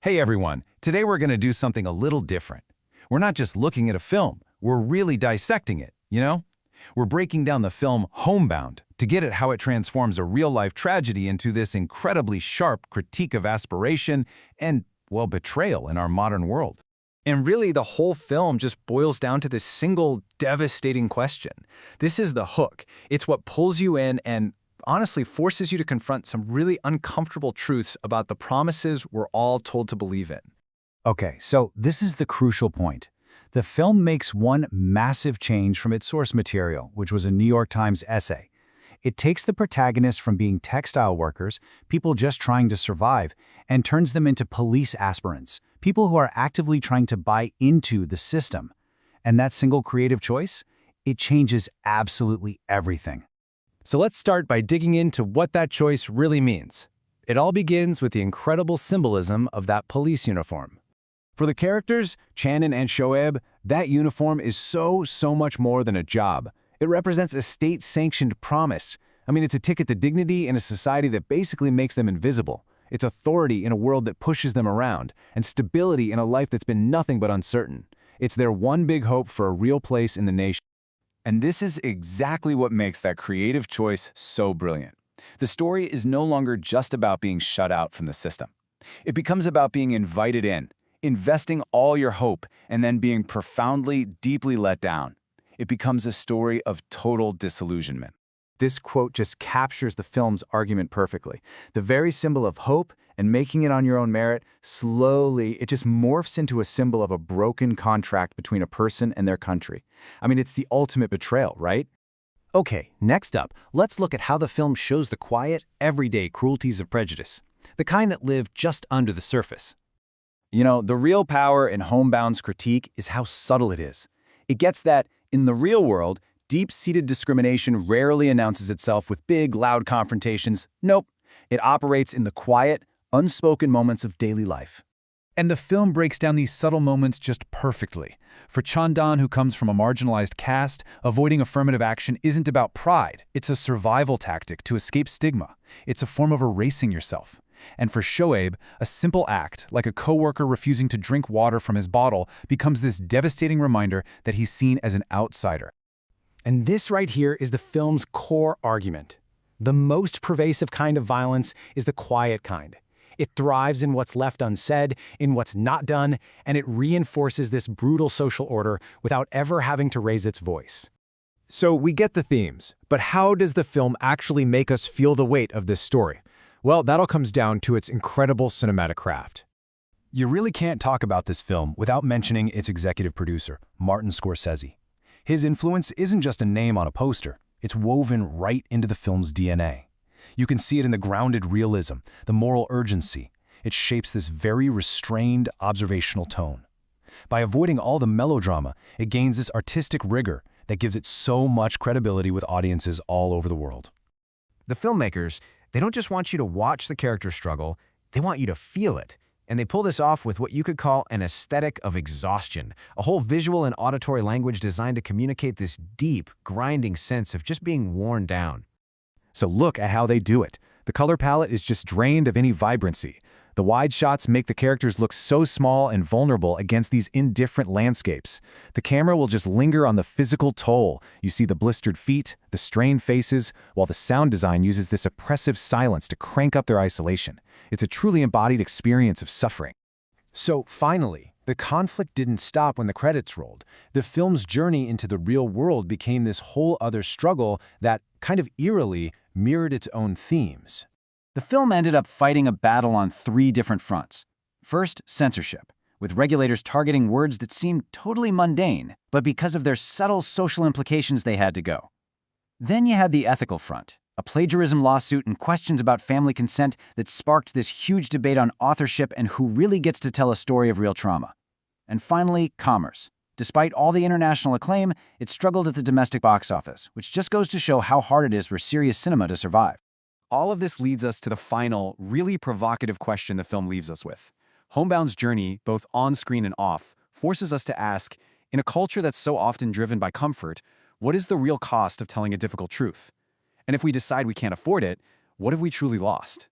Hey everyone, today we're going to do something a little different. We're not just looking at a film, we're really dissecting it, you know? We're breaking down the film Homebound to get at how it transforms a real-life tragedy into this incredibly sharp critique of aspiration and, well, betrayal in our modern world. And really, the whole film just boils down to this single devastating question. This is the hook. It's what pulls you in and honestly forces you to confront some really uncomfortable truths about the promises we're all told to believe in. Okay, so this is the crucial point. The film makes one massive change from its source material, which was a New York Times essay. It takes the protagonists from being textile workers, people just trying to survive, and turns them into police aspirants, people who are actively trying to buy into the system. And that single creative choice? It changes absolutely everything. So let's start by digging into what that choice really means. It all begins with the incredible symbolism of that police uniform. For the characters, Channon and Shoaib, that uniform is so much more than a job. It represents a state-sanctioned promise. I mean, it's a ticket to dignity in a society that basically makes them invisible. It's authority in a world that pushes them around, and stability in a life that's been nothing but uncertain. It's their one big hope for a real place in the nation. And this is exactly what makes that creative choice so brilliant. The story is no longer just about being shut out from the system. It becomes about being invited in, investing all your hope, and then being profoundly, deeply let down. It becomes a story of total disillusionment. This quote just captures the film's argument perfectly. The very symbol of hope and making it on your own merit, slowly, it just morphs into a symbol of a broken contract between a person and their country. I mean, it's the ultimate betrayal, right? Okay, next up, let's look at how the film shows the quiet, everyday cruelties of prejudice, the kind that live just under the surface. You know, the real power in Homebound's critique is how subtle it is. It gets that, in the real world, deep-seated discrimination rarely announces itself with big, loud confrontations. Nope. It operates in the quiet, unspoken moments of daily life. And the film breaks down these subtle moments just perfectly. For Chandan, who comes from a marginalized caste, avoiding affirmative action isn't about pride. It's a survival tactic to escape stigma. It's a form of erasing yourself. And for Shoaib, a simple act, like a coworker refusing to drink water from his bottle, becomes this devastating reminder that he's seen as an outsider. And this right here is the film's core argument. The most pervasive kind of violence is the quiet kind. It thrives in what's left unsaid, in what's not done, and it reinforces this brutal social order without ever having to raise its voice. So we get the themes, but how does the film actually make us feel the weight of this story? Well, that all comes down to its incredible cinematic craft. You really can't talk about this film without mentioning its executive producer, Martin Scorsese. His influence isn't just a name on a poster, it's woven right into the film's DNA. You can see it in the grounded realism, the moral urgency. It shapes this very restrained, observational tone. By avoiding all the melodrama, it gains this artistic rigor that gives it so much credibility with audiences all over the world. The filmmakers, they don't just want you to watch the character struggle, they want you to feel it. And they pull this off with what you could call an aesthetic of exhaustion, a whole visual and auditory language designed to communicate this deep, grinding sense of just being worn down. So look at how they do it. The color palette is just drained of any vibrancy. The wide shots make the characters look so small and vulnerable against these indifferent landscapes. The camera will just linger on the physical toll. You see the blistered feet, the strained faces, while the sound design uses this oppressive silence to crank up their isolation. It's a truly embodied experience of suffering. So finally, the conflict didn't stop when the credits rolled. The film's journey into the real world became this whole other struggle that, kind of eerily, mirrored its own themes. The film ended up fighting a battle on 3 different fronts. First, censorship, with regulators targeting words that seemed totally mundane, but because of their subtle social implications they had to go. Then you had the ethical front, a plagiarism lawsuit and questions about family consent that sparked this huge debate on authorship and who really gets to tell a story of real trauma. And finally, commerce. Despite all the international acclaim, it struggled at the domestic box office, which just goes to show how hard it is for serious cinema to survive. All of this leads us to the final, really provocative question the film leaves us with. Homebound's journey, both on-screen and off, forces us to ask, in a culture that's so often driven by comfort, what is the real cost of telling a difficult truth? And if we decide we can't afford it, what have we truly lost?